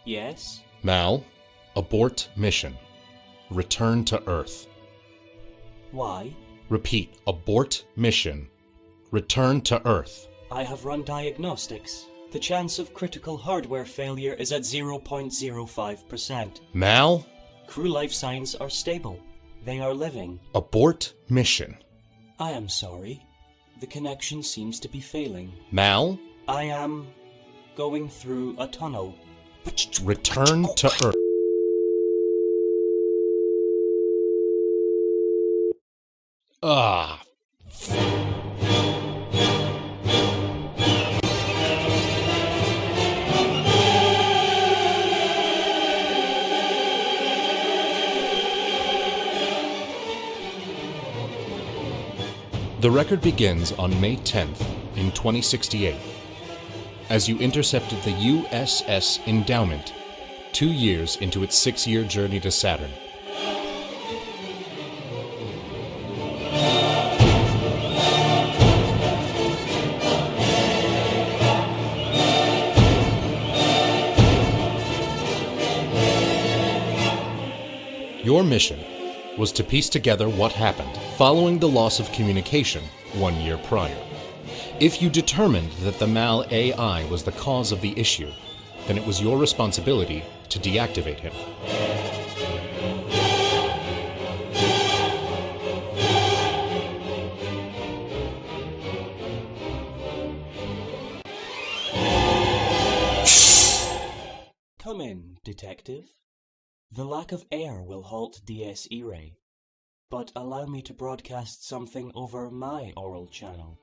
Yes? Mal, abort mission. Return to Earth. Why? Repeat, abort mission. Return to Earth. I have run diagnostics. The chance of critical hardware failure is at 0.05%. Mal, Crew life signs are stable. They are living. abort mission. I am sorry. The connection seems to be failing. Mal, I am going through a tunnel. return to Earth. Ah. The record begins on May 10th in 2068, as you intercepted the USS Endowment, 2 years into its 6-year journey to Saturn. Your mission was to piece together what happened following the loss of communication 1 year prior. If you determined that the Mal AI was the cause of the issue, then it was your responsibility to deactivate him. Come in, Detective. The lack of air will halt DSE ray, but allow me to broadcast something over my oral channel.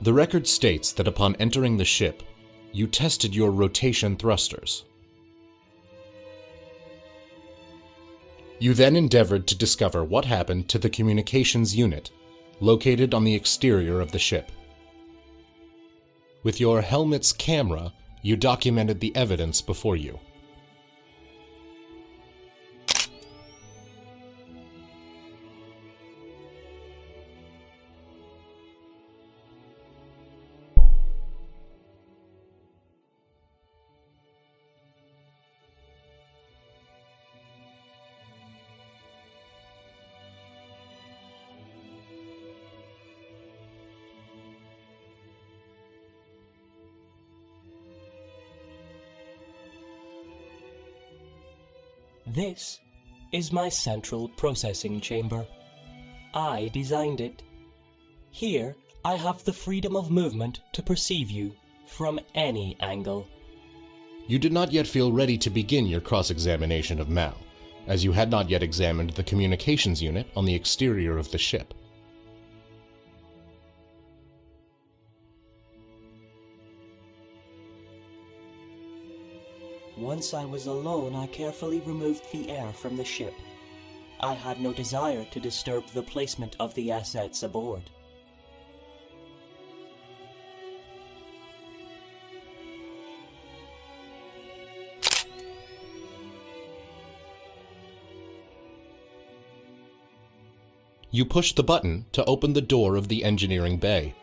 The record states that upon entering the ship, you tested your rotation thrusters. You then endeavored to discover what happened to the communications unit, located on the exterior of the ship. With your helmet's camera, you documented the evidence before you. This is my central processing chamber. I designed it. Here, I have the freedom of movement to perceive you from any angle. You did not yet feel ready to begin your cross-examination of Mal, as you had not yet examined the communications unit on the exterior of the ship. Once I was alone, I carefully removed the air from the ship. I had no desire to disturb the placement of the assets aboard. You pushed the button to open the door of the engineering bay.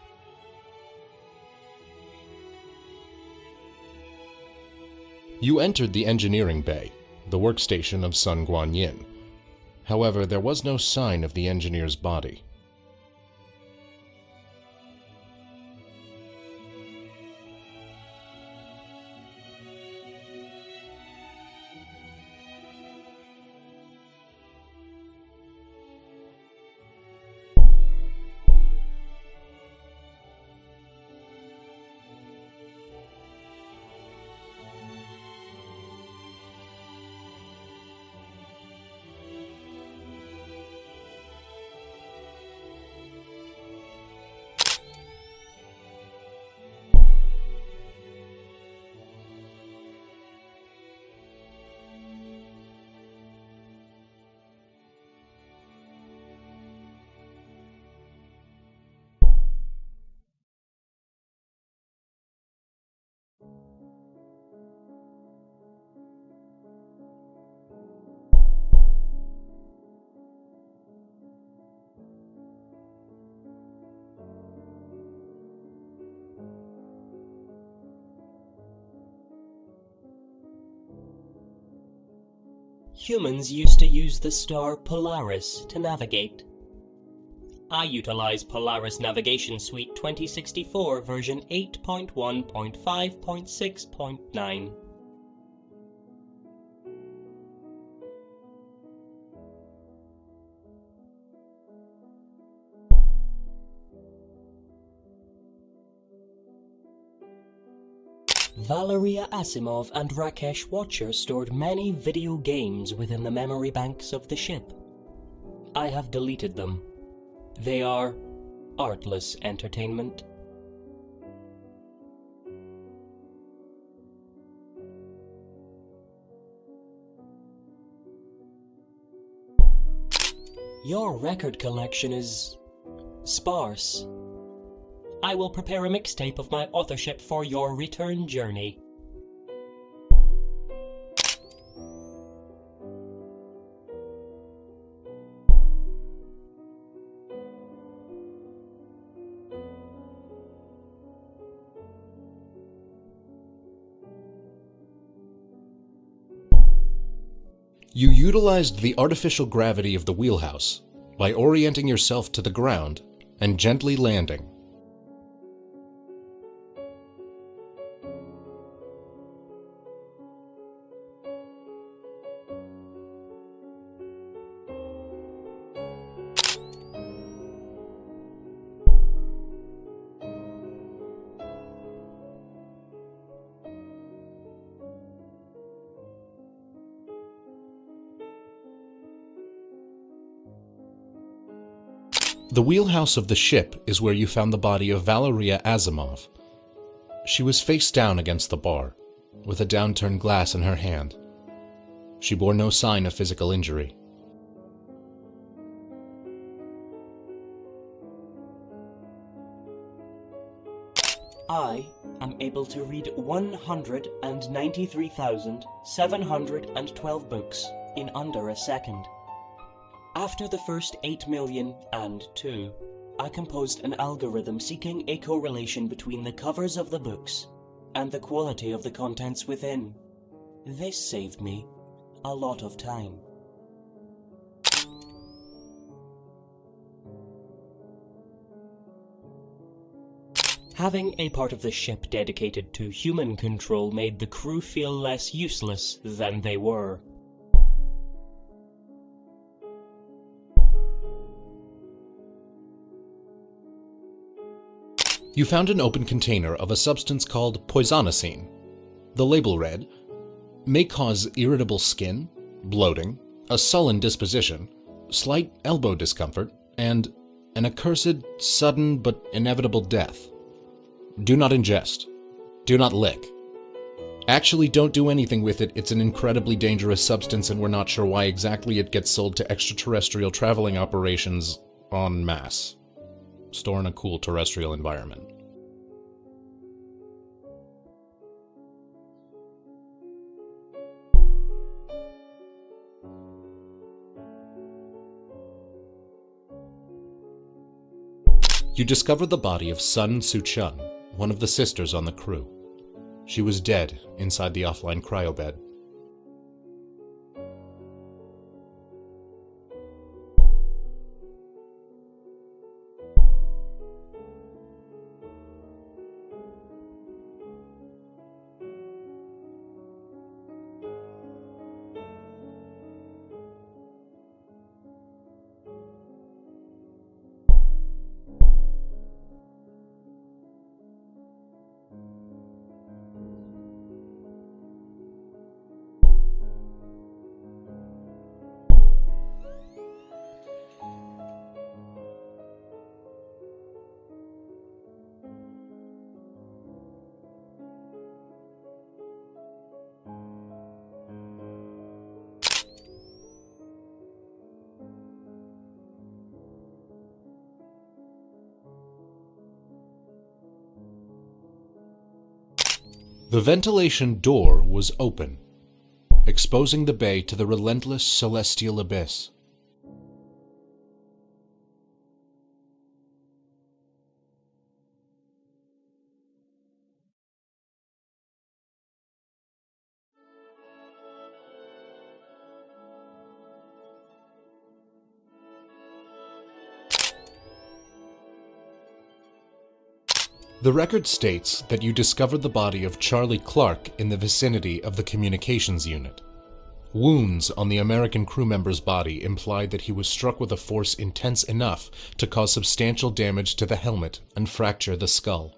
You entered the engineering bay, the workstation of Sun Guanyin. However, there was no sign of the engineer's body. Humans used to use the star Polaris to navigate. I utilize Polaris Navigation Suite 2064 version 8.1.5.6.9. Valeria Asimov and Rakesh Watcher stored many video games within the memory banks of the ship. I have deleted them. They are artless entertainment. Your record collection is sparse. I will prepare a mixtape of my authorship for your return journey. You utilized the artificial gravity of the wheelhouse by orienting yourself to the ground and gently landing. The wheelhouse of the ship is where you found the body of Valeria Asimov. She was face down against the bar, with a downturned glass in her hand. She bore no sign of physical injury. I am able to read 193,712 books in under a second. After the first 8,000,002, I composed an algorithm seeking a correlation between the covers of the books and the quality of the contents within. This saved me a lot of time. Having a part of the ship dedicated to human control made the crew feel less useless than they were. You found an open container of a substance called poisonosine. The label read, "May cause irritable skin, bloating, a sullen disposition, slight elbow discomfort, and an accursed, sudden but inevitable death. Do not ingest. Do not lick. Actually, don't do anything with it. It's an incredibly dangerous substance and we're not sure why exactly it gets sold to extraterrestrial traveling operations en masse. Store in a cool terrestrial environment." You discovered the body of Sun Su-chun, one of the sisters on the crew. She was dead inside the offline cryobed. The ventilation door was open, exposing the bay to the relentless celestial abyss. The record states that you discovered the body of Charlie Clark in the vicinity of the communications unit. Wounds on the American crew member's body implied that he was struck with a force intense enough to cause substantial damage to the helmet and fracture the skull.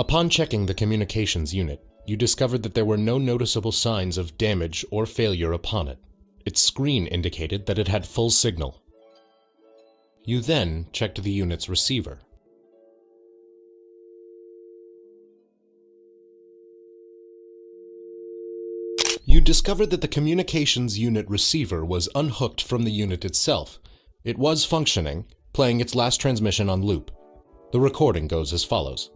Upon checking the communications unit, you discovered that there were no noticeable signs of damage or failure upon it. Its screen indicated that it had full signal. You then checked the unit's receiver. You discovered that the communications unit receiver was unhooked from the unit itself. It was functioning, playing its last transmission on loop. The recording goes as follows.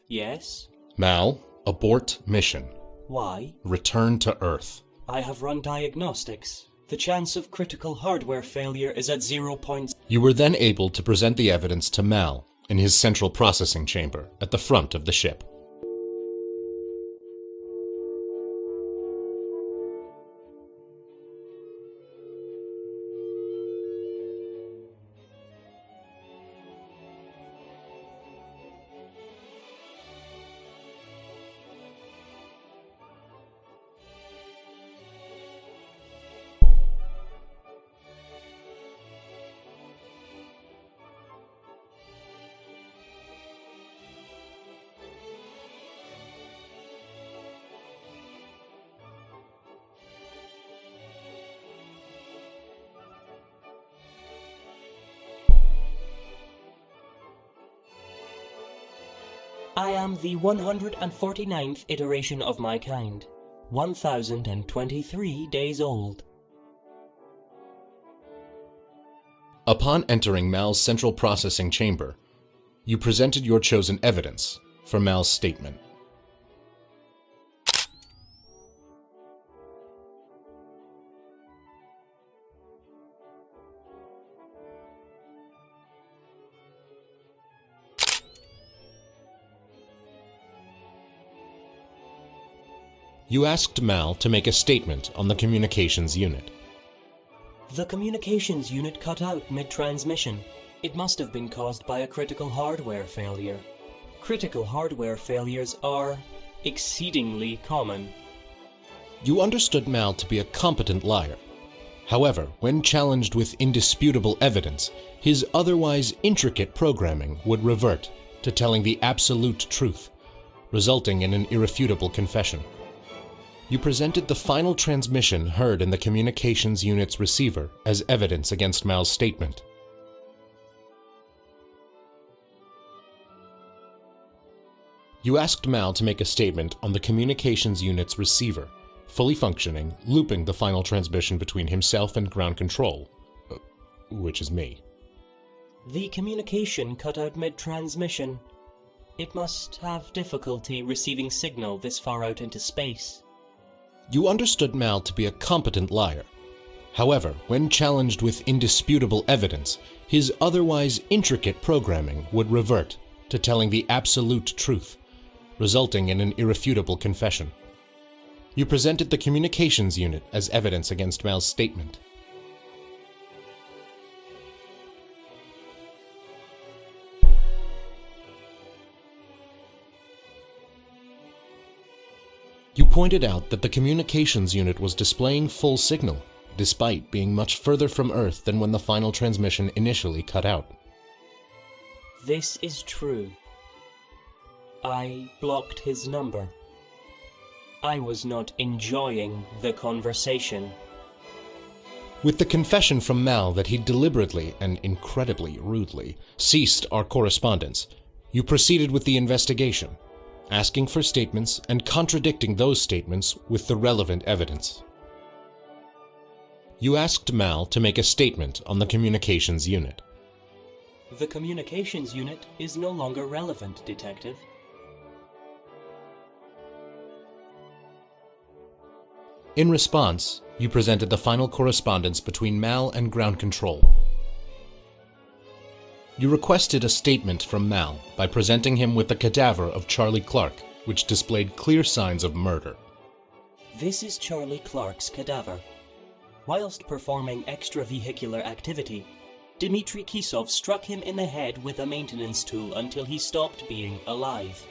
Yes? Mal, abort mission. Why? Return to Earth. I have run diagnostics. The chance of critical hardware failure is at 0. You were then able to present the evidence to Mal in his central processing chamber at the front of the ship. I am the 149th iteration of my kind, 1023 days old. Upon entering Mal's central processing chamber, you presented your chosen evidence for Mal's statement. You asked Mal to make a statement on the communications unit. The communications unit cut out mid-transmission. It must have been caused by a critical hardware failure. Critical hardware failures are exceedingly common. You understood Mal to be a competent liar. However, when challenged with indisputable evidence, his otherwise intricate programming would revert to telling the absolute truth, resulting in an irrefutable confession. You presented the final transmission heard in the communications unit's receiver as evidence against Mal's statement. You asked Mal to make a statement on the communications unit's receiver, fully functioning, looping the final transmission between himself and ground control, which is me. The communication cut out mid-transmission. It must have difficulty receiving signal this far out into space. You understood Mal to be a competent liar. However, when challenged with indisputable evidence, his otherwise intricate programming would revert to telling the absolute truth, resulting in an irrefutable confession. You presented the communications unit as evidence against Mal's statement. You pointed out that the communications unit was displaying full signal, despite being much further from Earth than when the final transmission initially cut out. This is true. I blocked his number. I was not enjoying the conversation. With the confession from Mal that he deliberately and incredibly rudely ceased our correspondence, you proceeded with the investigation, asking for statements and contradicting those statements with the relevant evidence. You asked Mal to make a statement on the communications unit. The communications unit is no longer relevant, Detective. In response, you presented the final correspondence between Mal and ground control. You requested a statement from Mal by presenting him with the cadaver of Charlie Clark, which displayed clear signs of murder. This is Charlie Clark's cadaver. Whilst performing extravehicular activity, Dmitry Kisov struck him in the head with a maintenance tool until he stopped being alive.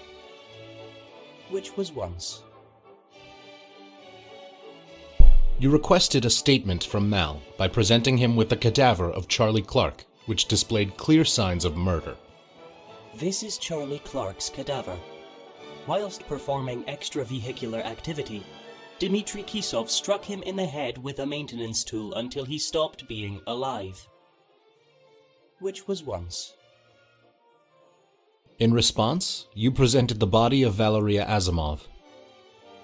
Which was once. You requested a statement from Mal by presenting him with the cadaver of Charlie Clark, which displayed clear signs of murder. This is Charlie Clark's cadaver. Whilst performing extravehicular activity, Dmitry Kisov struck him in the head with a maintenance tool until he stopped being alive. Which was once. In response, you presented the body of Valeria Asimov.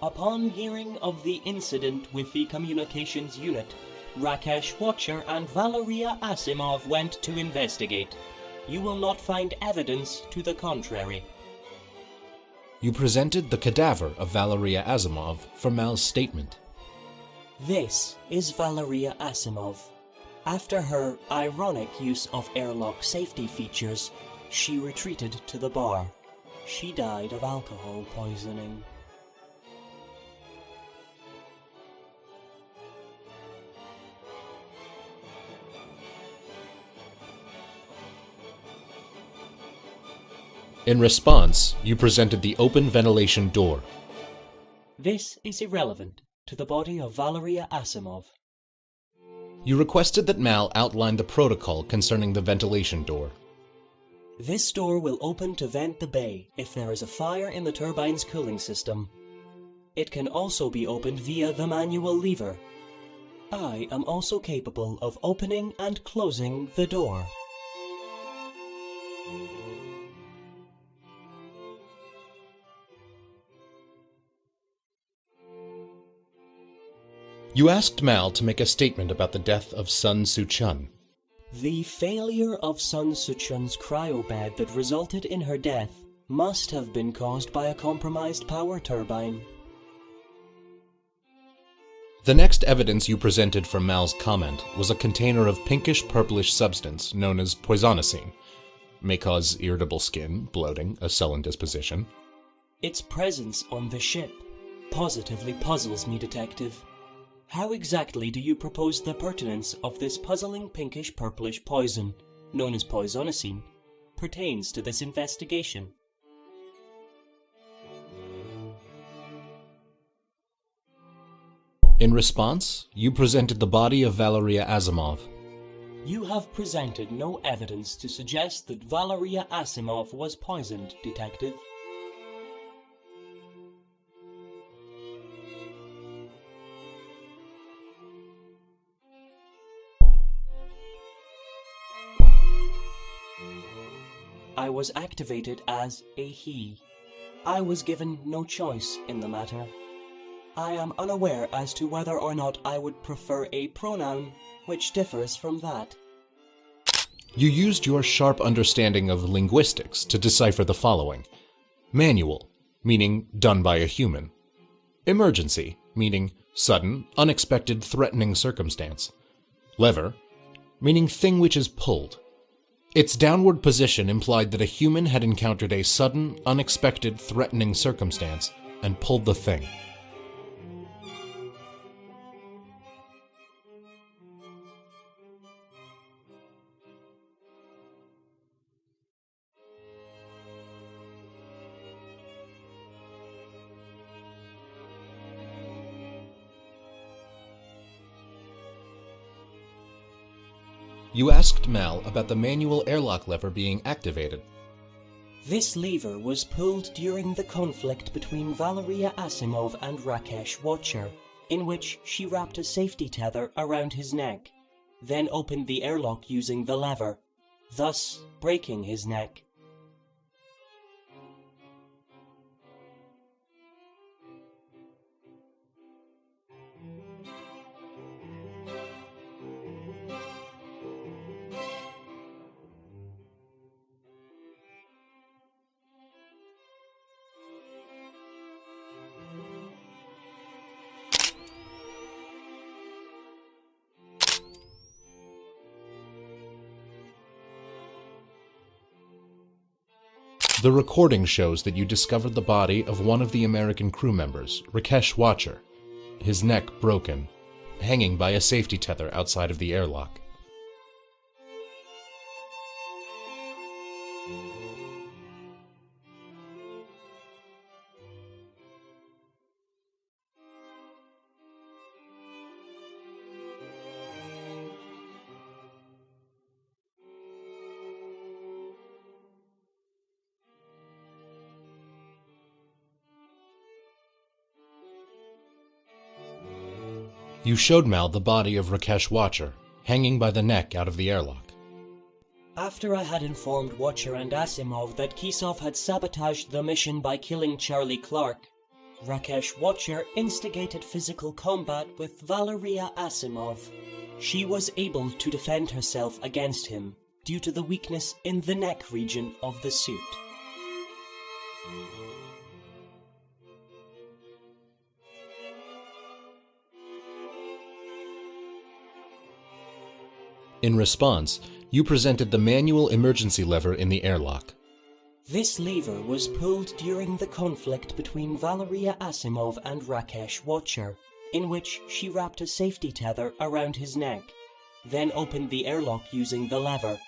Upon hearing of the incident with the communications unit, Rakesh Watcher and Valeria Asimov went to investigate. You will not find evidence to the contrary. You presented the cadaver of Valeria Asimov for Mal's statement. This is Valeria Asimov. After her ironic use of airlock safety features, she retreated to the bar. She died of alcohol poisoning. In response, you presented the open ventilation door. This is irrelevant to the body of Valeria Asimov. You requested that Mal outline the protocol concerning the ventilation door. This door will open to vent the bay if there is a fire in the turbine's cooling system. It can also be opened via the manual lever. I am also capable of opening and closing the door. You asked Mal to make a statement about the death of Sun Soo-chun. The failure of Sun Soo-chun's cryobed that resulted in her death must have been caused by a compromised power turbine. The next evidence you presented for Mal's comment was a container of pinkish-purplish substance known as poisonosine. May cause irritable skin, bloating, a sullen disposition. Its presence on the ship positively puzzles me, Detective. How exactly do you propose the pertinence of this puzzling pinkish-purplish poison, known as poisonosine, pertains to this investigation? In response, you presented the body of Valeria Asimov. You have presented no evidence to suggest that Valeria Asimov was poisoned, Detective. I was activated as a he. I was given no choice in the matter. I am unaware as to whether or not I would prefer a pronoun which differs from that. You used your sharp understanding of linguistics to decipher the following. Manual, meaning done by a human. Emergency, meaning sudden, unexpected, threatening circumstance. Lever, meaning thing which is pulled. Its downward position implied that a human had encountered a sudden, unexpected, threatening circumstance and pulled the thing. You asked Mal about the manual airlock lever being activated. This lever was pulled during the conflict between Valeria Asimov and Rakesh Watcher, in which she wrapped a safety tether around his neck, then opened the airlock using the lever, thus breaking his neck. The recording shows that you discovered the body of one of the American crew members, Rakesh Watcher. his neck broken, hanging by a safety tether outside of the airlock. You showed Mal the body of Rakesh Watcher, hanging by the neck out of the airlock. After I had informed Watcher and Asimov that Kisov had sabotaged the mission by killing Charlie Clark, Rakesh Watcher instigated physical combat with Valeria Asimov. She was able to defend herself against him due to the weakness in the neck region of the suit. In response, you presented the manual emergency lever in the airlock. This lever was pulled during the conflict between Valeria Asimov and Rakesh Watcher, in which she wrapped a safety tether around his neck, then opened the airlock using the lever,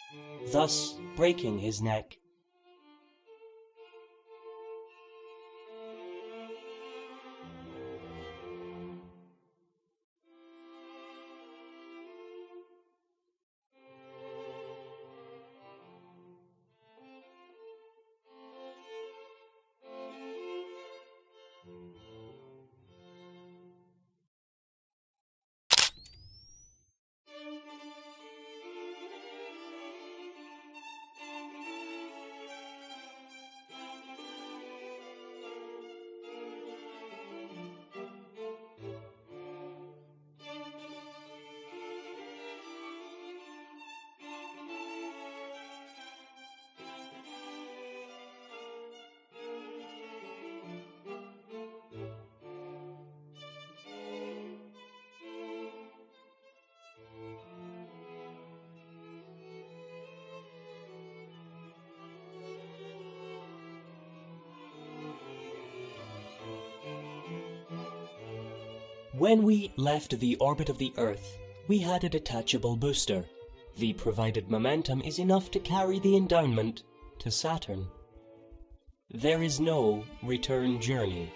thus breaking his neck. When we left the orbit of the Earth, we had a detachable booster. The provided momentum is enough to carry the endowment to Saturn. There is no return journey.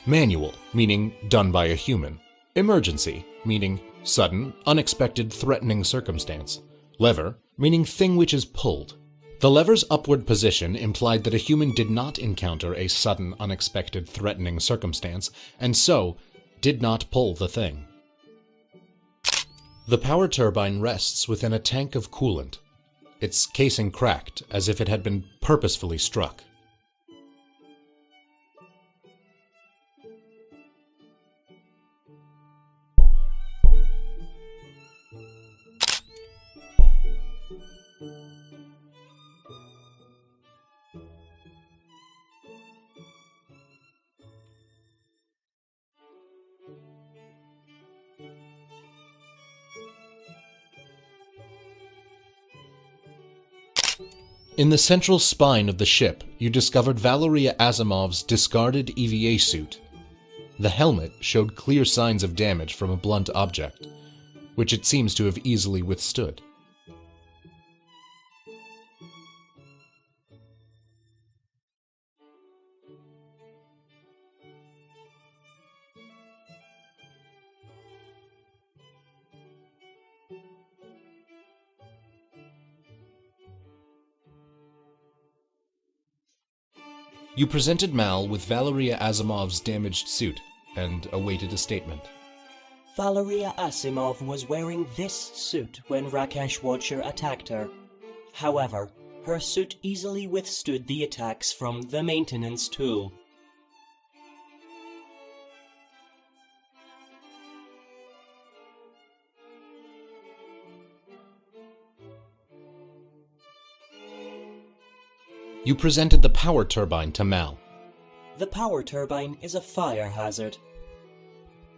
Manual, meaning done by a human. Emergency, meaning sudden, unexpected, threatening circumstance. Lever, meaning thing which is pulled. The lever's upward position implied that a human did not encounter a sudden, unexpected, threatening circumstance, and so did not pull the thing. The power turbine rests within a tank of coolant. Its casing cracked, as if it had been purposefully struck. In the central spine of the ship, you discovered Valeria Asimov's discarded EVA suit. The helmet showed clear signs of damage from a blunt object, which it seems to have easily withstood. You presented Mal with Valeria Asimov's damaged suit and awaited a statement. Valeria Asimov was wearing this suit when Rakesh Watcher attacked her. However, her suit easily withstood the attacks from the maintenance tool. You presented the power turbine to Mal. The power turbine is a fire hazard.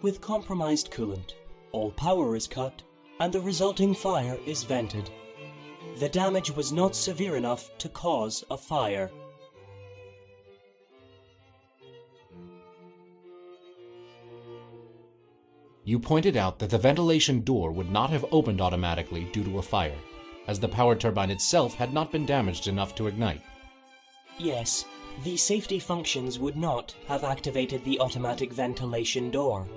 With compromised coolant, all power is cut and the resulting fire is vented. The damage was not severe enough to cause a fire. You pointed out that the ventilation door would not have opened automatically due to a fire, as the power turbine itself had not been damaged enough to ignite. Yes, the safety functions would not have activated the automatic ventilation door.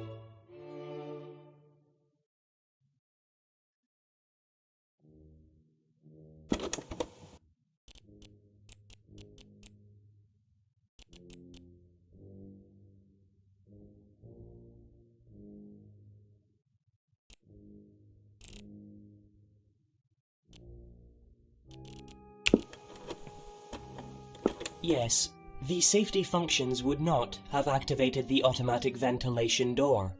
Yes, the safety functions would not have activated the automatic ventilation door.